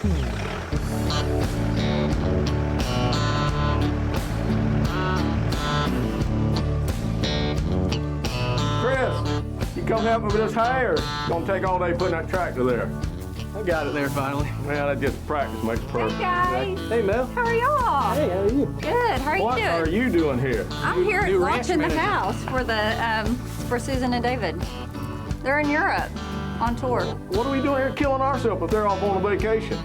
Chris, you come help me with this hay, or it's gonna take all day putting that tractor there? I got it there finally. Man, that just practice makes perfect. Hey guys. Hey, Mel. How are y'all? Hey, how are you? Good. How are What you doing? are you doing here? I'm here New ranch watching the manager. house for the for Susan and David. They're in Europe on tour. What are we doing here killing ourselves if they're off on a vacation?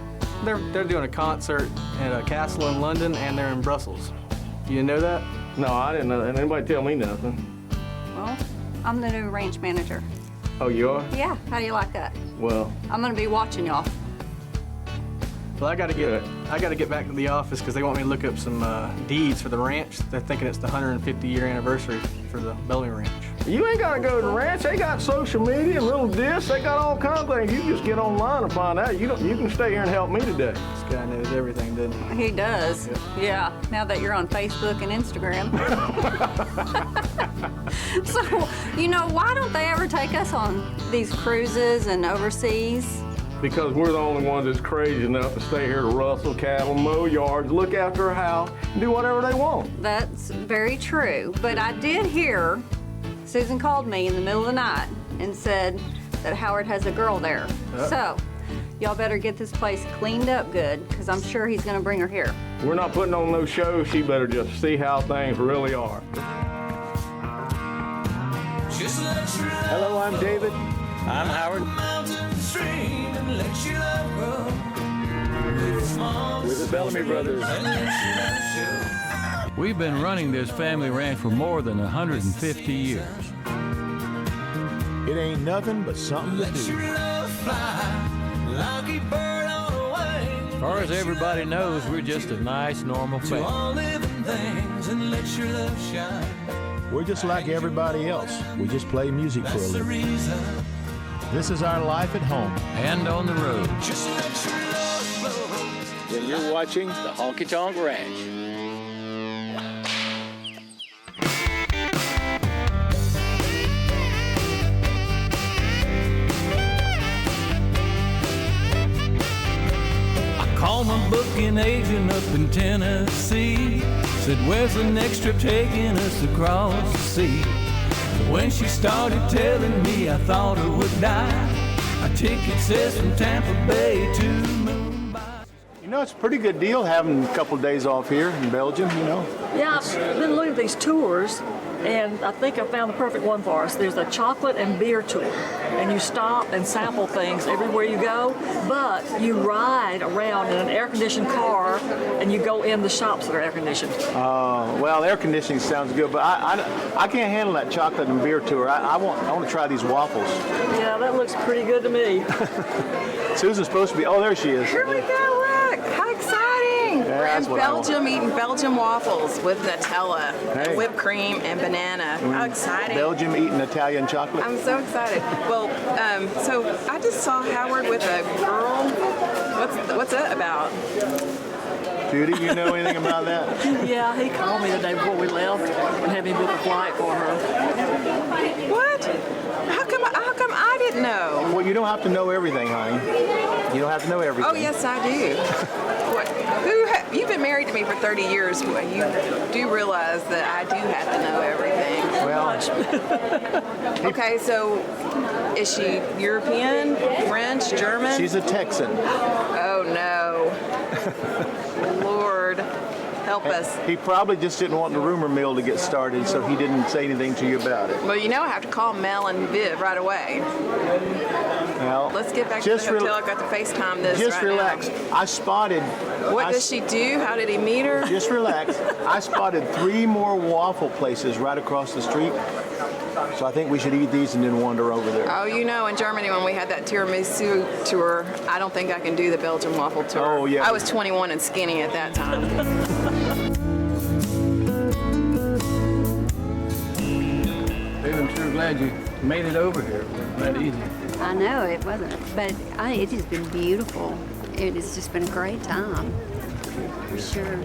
They're doing a concert at a castle in London, and they're in Brussels. You didn't know that? No, I didn't know that. Anybody tell me nothing. Well, I'm the new ranch manager. Oh, you are? Yeah. How do you like that? Well, I'm gonna be watching y'all. Well, I got to get back to the office because they want me to look up some deeds for the ranch. They're thinking it's the 150-year anniversary for the Bellamy Ranch. you ain't gotta go to the ranch. They got social media and little discs. They got all kinds of things. You just get online and find out. You can stay here and help me today. This guy knows everything, doesn't he? He does. Yeah. Now that you're on Facebook and Instagram. So, you know, why don't they ever take us on these cruises and overseas? Because we're the only ones that's crazy enough to stay here to rustle cattle, mow yards, look after a house, and do whatever they want. That's very true. But I did hear Susan called me in the middle of the night and said that Howard has a girl there. So, y'all better get this place cleaned up good, because I'm sure he's going to bring her here. We're not putting on no show. She better just see how things really are. Hello, I'm David. I'm Howard. With the Bellamy Brothers. We've been running this family ranch for more than 150 years. It ain't nothing but something to do. As far as everybody knows, we're just a nice, normal family. We're just like everybody else. We just play music for a living. This is our life at home. And on the road. Then you're watching the Honky Tonk Ranch. I called my booking agent up in Tennessee. Said, where's the next trip taking us across the sea? When she started telling me, I thought I would die. Our ticket says from Tampa Bay to Mumbai. You know, it's a pretty good deal having a couple days off here in Belgium, you know. Yeah, I've been looking at these tours, and I think I found the perfect one for us. There's a chocolate and beer tour, and you stop and sample things everywhere you go, but you ride around in an air-conditioned car, and you go in the shops that are air-conditioned. Well, air conditioning sounds good, but I can't handle that chocolate and beer tour. I want to try these waffles. Yeah, that looks pretty good to me. Susan's supposed to be, oh, there she is. Here we go, look, how exciting. Yeah, We're that's in what I want. Belgium eating Belgian waffles with Nutella, Hey. whipped cream, and banana. How exciting. Belgium eating Italian chocolate. I'm so excited. Well, so I just saw Howard with a girl. What's that about? Judy, you know anything about that? Yeah, he called me the day before we left and had me book a flight for her. What? How come I didn't know? Well, you don't have to know everything, honey. You don't have to know everything. Oh, yes, I do. What? You've been married to me for 30 years. You do realize that I do have to know everything. Well, Okay, so is she European, French, German? she's a Texan. Oh, no. Lord, help us. He probably just didn't want the rumor mill to get started, so he didn't say anything to you about it. Well, you know I have to call Mel and Viv right away. Well, Let's get back to the hotel. I've got to FaceTime this Just right relax. now. I spotted. What does she do? How did he meet her? Just relax. I spotted 3 more waffle places right across the street. So I think we should eat these and then wander over there. Oh, you know, in Germany when we had that tiramisu tour, I don't think I can do the Belgian waffle tour. Oh, yeah. I was 21 and skinny at that time. Babe, I'm sure glad you made it over here. It wasn't that easy. I know it wasn't, but it has been beautiful. It has just been a great time, for sure.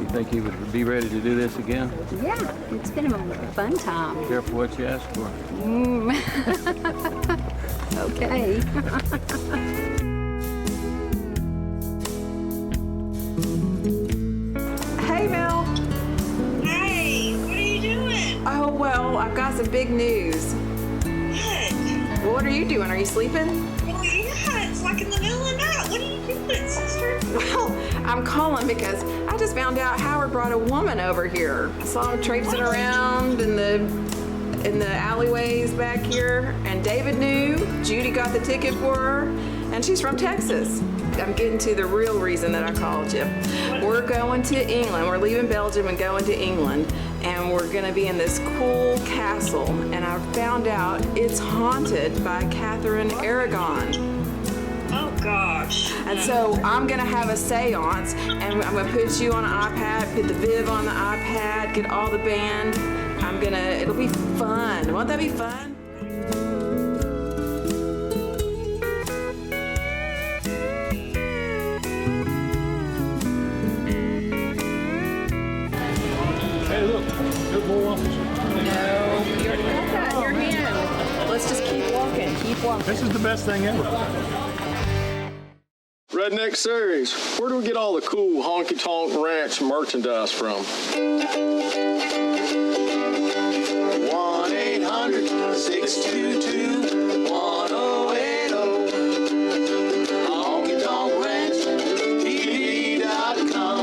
You think you would be ready to do this again? Yeah, it's been a fun time. Careful what you ask for. Okay. big news. What? What are you doing? Are you sleeping? Well, yeah, it's like in the middle of the night. What are you doing, sister? Well, I'm calling because I just found out Howard brought a woman over here. I saw him traipsing around in the alleyways back here, and David knew. Judy got the ticket for her, and she's from Texas. I'm getting to the real reason that I called you. We're going to England. We're leaving Belgium and going to England, and we're gonna be in this cool castle, and I found out it's haunted by Catherine Aragon. Oh, gosh. And so I'm gonna have a seance, and I'm gonna put you on an iPad, put the Viv on the iPad, get all the band. It'll be fun. Won't that be fun? Hey, look, there's more waffles. No, you already got that in your hand. Let's just keep walking, keep walking. This is the best thing ever. Redneck Series, where do we get all the cool Honky Tonk Ranch merchandise from? 1-800-622-1080 HonkyTonkRanchTV.com.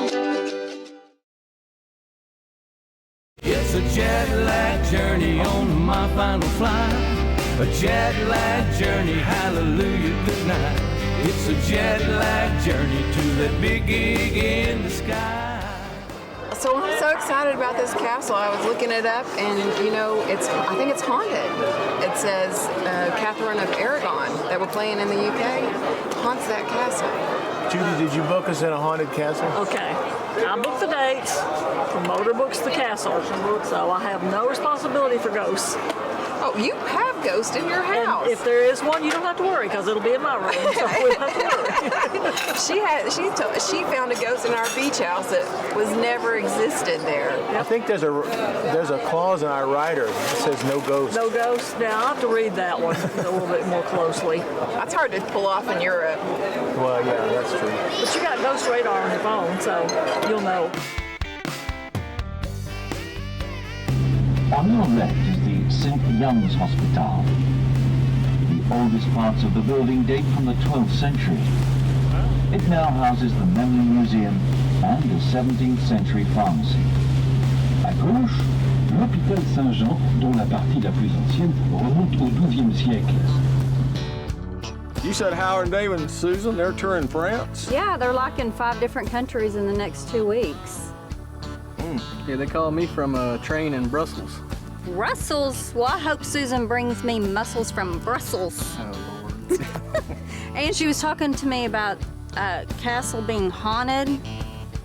It's a jet-lag journey on my final flight. A jet-lag journey, hallelujah, good night. It's a jet-lag journey to that big gig in the sky. So I'm so excited about this castle. I was looking it up, and I think it's haunted. It says Catherine of Aragon that we're playing in the UK haunts that castle. Judy, did you book us in a haunted castle? Okay. I booked the dates. Promoter books the castle. So I have no responsibility for ghosts. Oh, you have ghosts in your house. And if there is one, you don't have to worry because it'll be in my room. So we don't have to worry. She found a ghost in our beach house that was never existed there. I think there's a clause in our rider that says no ghost. No ghosts. Now I'll have to read that one a little bit more closely. That's hard to pull off in Europe. Well, yeah, that's true. But you got ghost radar on your phone, so you'll know. On your left is the St. Young's Hospital. The oldest parts of the building date from the 12th century. It now houses the Memory Museum and a 17th century pharmacy. À gauche, l'hôpital Saint-Jean, dont la partie la plus ancienne remonte au XIIe siècle. You said Howard and David and Susan, they're touring France? Yeah, they're like in 5 different countries in the next 2 weeks. Yeah, they call me from a train in Brussels. Brussels? Well, I hope Susan brings me mussels from Brussels. Oh, Lord. And she was talking to me about castle being haunted.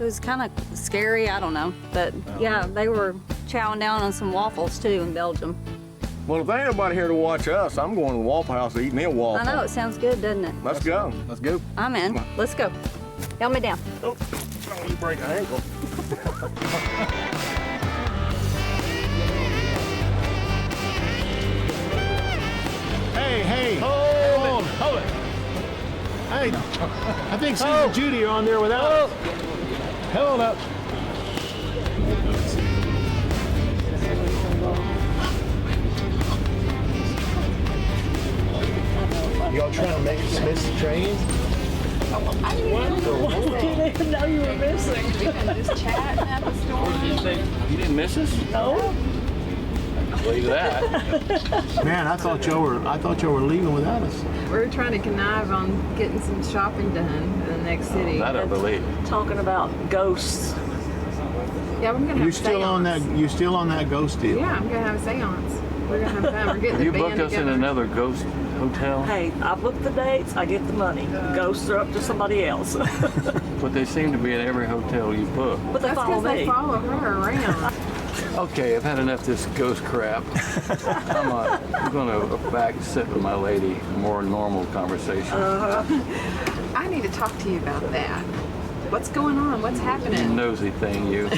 It was kind of scary, I don't know. But yeah, they were chowing down on some waffles too in Belgium. Well, if there ain't nobody here to watch us, I'm going to the Waffle House to eat me a waffle. I know, it sounds good, doesn't it? Let's go. Let's go. I'm in. Let's go. Help me down. Oh, you break an ankle. Hey, hold it. Hey, I think Susan and Judy are on there without us. Hold up. Y'all trying to make us miss the train? We didn't even know you were missing. We can just chat at the store. You didn't miss us? No. I believe that. Man, I thought y'all were leaving without us. We're trying to connive on getting some shopping done in the next city. That I believe. Talking about ghosts. Yeah, we're gonna have You still on that ghost deal? Yeah, I'm gonna have a seance. We're gonna have fun. We're getting You the band booked us in together. another ghost hotel? Hey, I booked the dates, I get the money. Ghosts are up to somebody else. But they seem to be at every hotel you book. But they That's follow because they me. follow her around. Okay, I've had enough of this ghost crap. I'm gonna back sit with my lady, a more normal conversation. I need to talk to you about that. What's going on? What's happening? Nosy thing, you.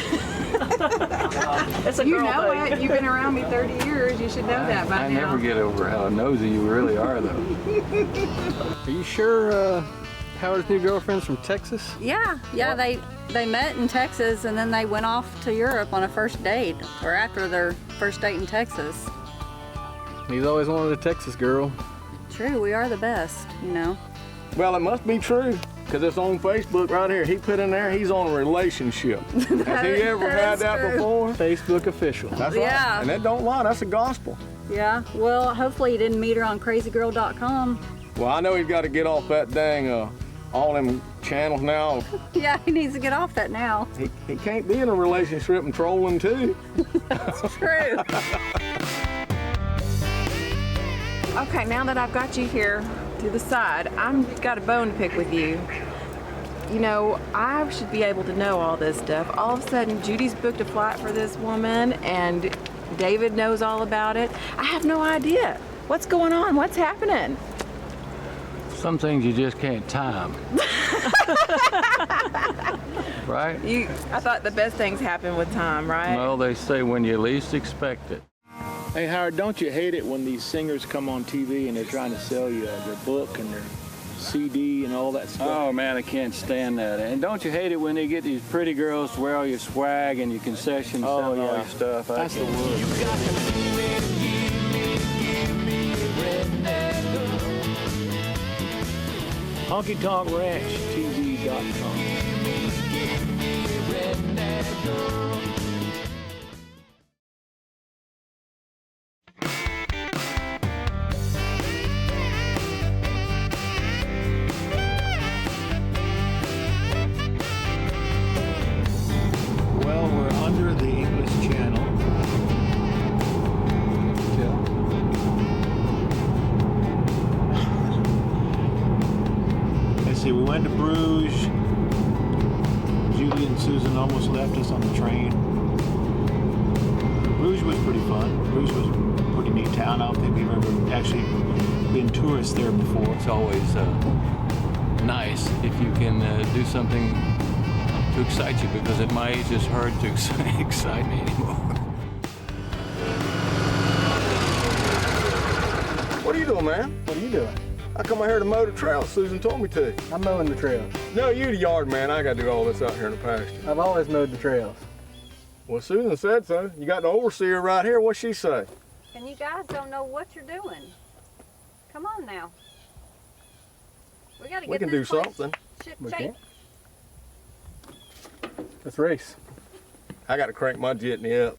It's a You girl know thing. it. You've been around me 30 years. You should know that by I now. never get over how nosy you really are, though. Are you sure Howard's new girlfriend's from Texas? Yeah, they met in Texas and then they went off to Europe on a first date, or after their first date in Texas. He's always wanted a Texas girl. True, we are the best, you know. Well, it must be true, because it's on Facebook right here. He put in there, he's on a relationship. Has he ever had that before? Facebook official. That's right. Yeah. And that don't lie, that's the gospel. Yeah, well, hopefully he didn't meet her on crazygirl.com. Well, I know he's got to get off that dang, all them channels now. Yeah, he needs to get off that now. He can't be in a relationship and trolling too. That's true. Okay, now that I've got you here to the side, I've got a bone to pick with you. You know, I should be able to know all this stuff. All of a sudden, Judy's booked a flight for this woman, and David knows all about it. I have no idea. What's going on? What's happening? Some things you just can't time. Right? I thought the best things happen with time, right? Well, they say when you least expect it. Hey, Howard, don't you hate it when these singers come on TV and they're trying to sell you their book and their CD and all that stuff? Oh, man, I can't stand that. And don't you hate it when they get these pretty girls to wear all your swag and your concessions and all your stuff? That's the word. Honky Tonk Ranch TV.com. Well, we're under the English Channel. Let's see, we went to Bruges. Julie and Susan almost left us on the train. Bruges was pretty fun. Bruges was a pretty neat town. I don't think we've ever actually been tourists there before. It's always nice if you can do something to excite you, because at my age it's hard to excite me anymore. What are you doing, man? What are you doing? I come out here to mow the trail. Susan told me to. I'm mowing the trails. No, you the yard man. I got to do all this out here in the pasture. I've always mowed the trails. Well, Susan said so. You got the overseer right here. What'd she say? And you guys don't know what you're doing. Come on now. We gotta get We can do something. We can. Let's race. I got to crank my jitney up.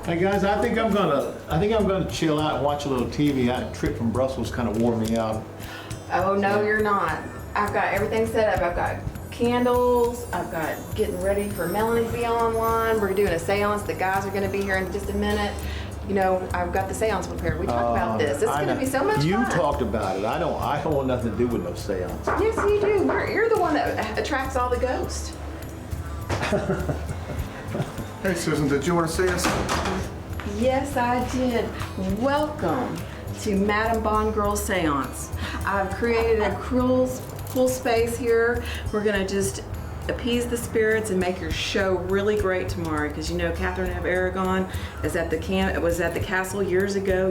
Hey guys, I think I'm gonna chill out and watch a little TV. That trip from Brussels kind of wore me out. Oh, no, you're not. I've got everything set up. I've got candles. I've got getting ready for Melanie to be online. We're doing a seance. The guys are going to be here in just a minute. You know, I've got the seance prepared. We talked about this. This is going to be so much fun. You talked about it. I don't want nothing to do with no seance. Yes, you do. You're the one that attracts all the ghosts. Hey, Susan, did you want to see us? Yes, I did. Welcome to Madame Bond Girl's Seance. I've created a cool space here. We're gonna just appease the spirits and make your show really great tomorrow, because you know Catherine of Aragon was at the castle years ago.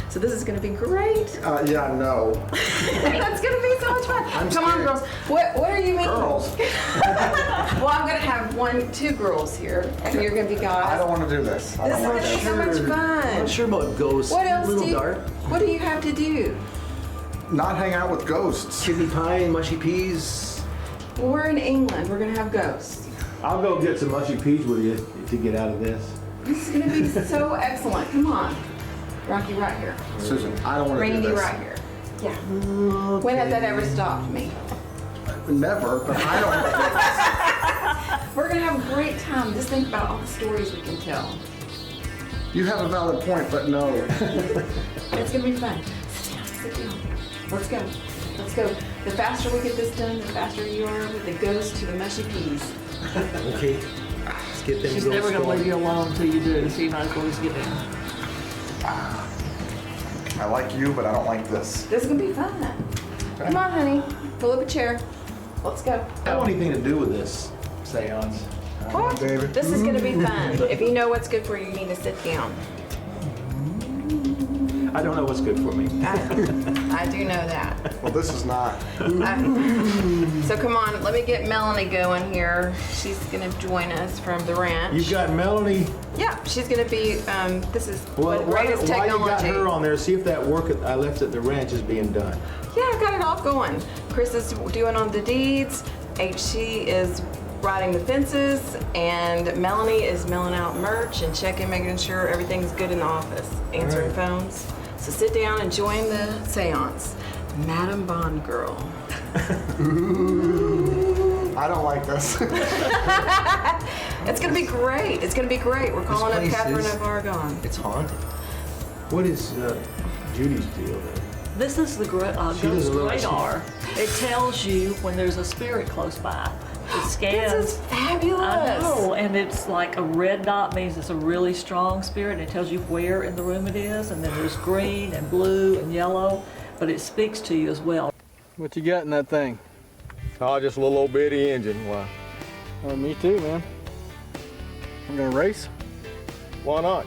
So this is gonna be great. Yeah, I know. That's gonna be so much fun. Come on, girls. What are you making? Girls. Well, I'm gonna have two girls here, and you're gonna be guys. I don't want to do this. This is gonna be so much fun. I'm not sure about ghosts. What else do you? What do you have to do? Not hang out with ghosts. Kidney pie and mushy peas. Well, we're in England. We're gonna have ghosts. I'll go get some mushy peas with you to get out of this. This is gonna be so excellent. Come on, Rocky, right here. Susan, I don't want to do Randy, this. right here. Yeah. Okay. When has that ever stopped me? Never, but I don't. We're gonna have a great time. Just think about all the stories we can tell. You have a valid point, but no. It's gonna be fun. Sit down. Let's go. Let's go. The faster we get this done, the faster you are with the ghost to the mushy peas. Okay. Let's get them. She's never going to leave you alone until you do, so you might as well just get in. I like you, but I don't like this. This is going to be fun. Okay. Come on, honey. Pull up a chair. Let's go. I don't want anything to do with this seance. What? David. This is gonna be fun. If you know what's good for you, you need to sit down. I don't know what's good for me. I do know that. Well, this is not. So come on, let me get Melanie going here. She's gonna join us from the ranch. You've got Melanie. Yeah, she's gonna be. This is Well, what greatest why you got technology. her on there? See if that work I left at the ranch is being done. Yeah, I got it all going. Chris is doing on the deeds. HC is riding the fences, and Melanie is mailing out merch and checking, making sure everything's good in the office, answering phones. So sit down and join the seance. Madam Bond Girl. I don't like this. It's gonna be great. It's gonna be great. We're calling up Catherine of Aragon. It's haunted. What is Judy's deal there? This is the She does ghost a little- radar. It tells you when there's a spirit close by. It scans. This is fabulous. I know, and it's like a red dot means it's a really strong spirit, and it tells you where in the room it is, and then there's green and blue and yellow, but it speaks to you as well. What you got in that thing? Oh, just a little old bitty engine. Why? Oh, me too, man. I'm gonna race. Why not?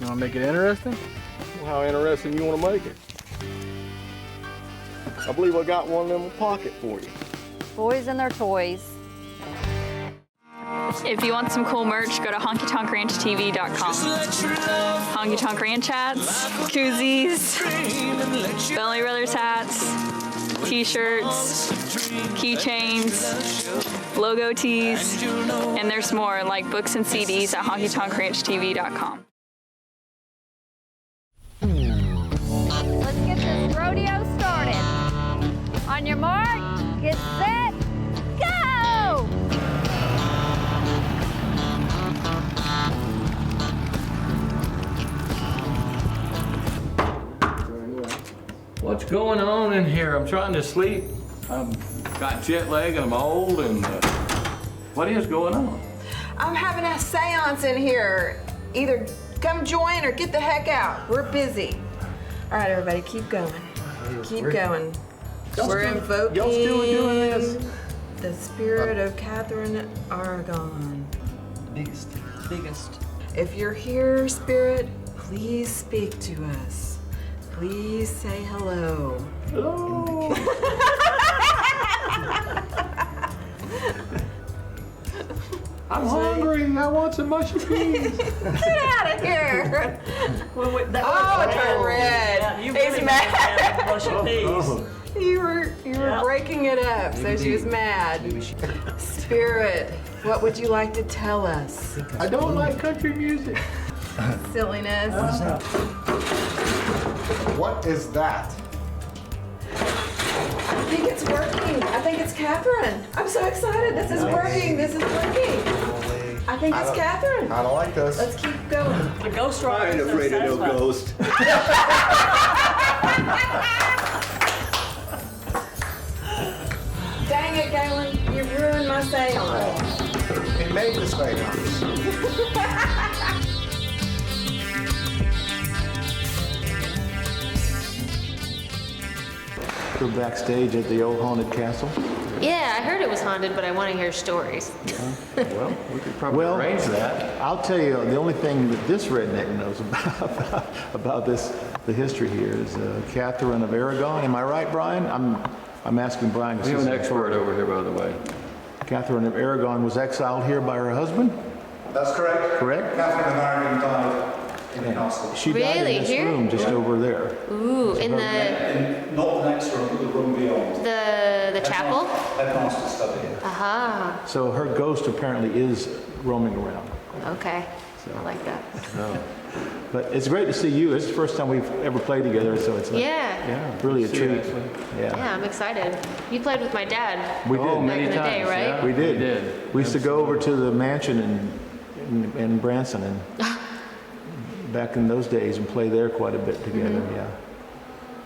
You wanna make it interesting? How interesting you want to make it? I believe I got one of them in my pocket for you. Boys and their toys. If you want some cool merch, go to honkytonkranchtv.com. Honky Tonk Ranch hats, koozies, Bellamy Brothers hats, t-shirts, keychains, logo tees, and there's more like books and CDs at honkytonkranchtv.com. Let's get this rodeo started. On your mark, get set, go! What's going on in here? I'm trying to sleep. I've got jet lag and I'm old and what is going on? I'm having a seance in here. Either come join or get the heck out. We're busy. All right, everybody, keep going. Keep going. We're invoking Y'all still doing this? the spirit of Catherine Aragon. Biggest. If you're here, spirit, please speak to us. Please say hello. Hello. I'm hungry. I want some mushy peas. Get out of here. Well, it turned red. Yeah, you He's really mad. mushy peas. You were breaking it up, so she was mad. Spirit, what would you like to tell us? I don't like country music. Silliness. What is that? I think it's working. I think it's Catherine. I'm so excited. This is working. This is working. I think it's Catherine. I don't like this. Let's keep going. The ghost rider. I ain't afraid of no ghost. Dang it, Galen. You ruined my seance. It made this seance. We're backstage at the old haunted castle. Yeah, I heard it was haunted, but I want to hear stories. Well, we could probably arrange that. I'll tell you, the only thing that this redneck knows about this, the history here, is Catherine of Aragon. Am I right, Brian? I'm asking Brian. We have an expert over here, by the way. Catherine of Aragon was exiled here by her husband? That's correct. Correct? Catherine and Ireland died in the hospital. She died Really? in this Here? room just over there. Ooh, in Not the next room, but the room beyond. the chapel? Headmaster study. Aha. So her ghost apparently is roaming around. Okay. I like that. But it's great to see you. It's the first time we've ever played together, so it's like, Yeah. really a See you, treat. Ashley. Yeah, I'm excited. You played with my dad. We did. Oh, many Back in the day, times, right? yeah. We did. We did. We used to go over to the mansion in Branson and back in those days and play there quite a bit together. Yeah,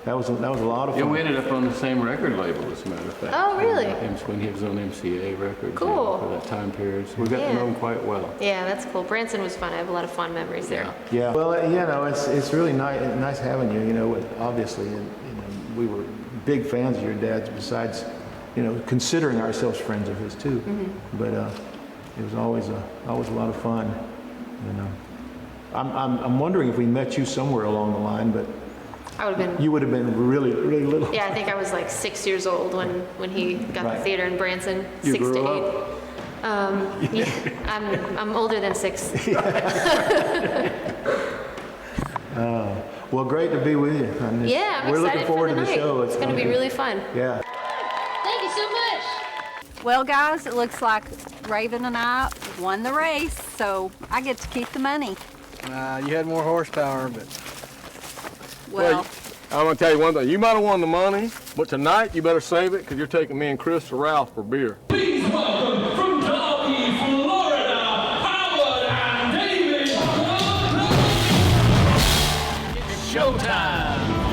that was a lot of fun. Yeah, we ended up on the same record label, as a matter of fact. Oh, really? When he was on MCA Records. Cool. For that time period. So we got to Yeah. know him quite well. Yeah, that's cool. Branson was fun. I have a lot of fond memories there. Yeah. Well, it's really nice having you. You know, obviously, we were big fans of your dad's. Besides, considering ourselves friends of his too. But It was always a lot of fun. I'm wondering if we met you somewhere along the line, but I would have been. you would have been really, really little. Yeah, I think I was like 6 years old when he got Right. the theater in Branson. You 6 grew to up? 8. Yeah, I'm older than 6. Well, great to be with you. Yeah, I'm We're excited looking forward for the to the night. show. It's going to be really fun. Yeah. Thank you so much. Well, guys, it looks like Raven and I won the race, so I get to keep the money. You had more horsepower, but Well, I'm gonna tell you one thing. You might have won the money, but tonight you better save it because you're taking me and Chris to Ralph for beer. Please welcome from Derby, Florida, Howard and David. It's showtime.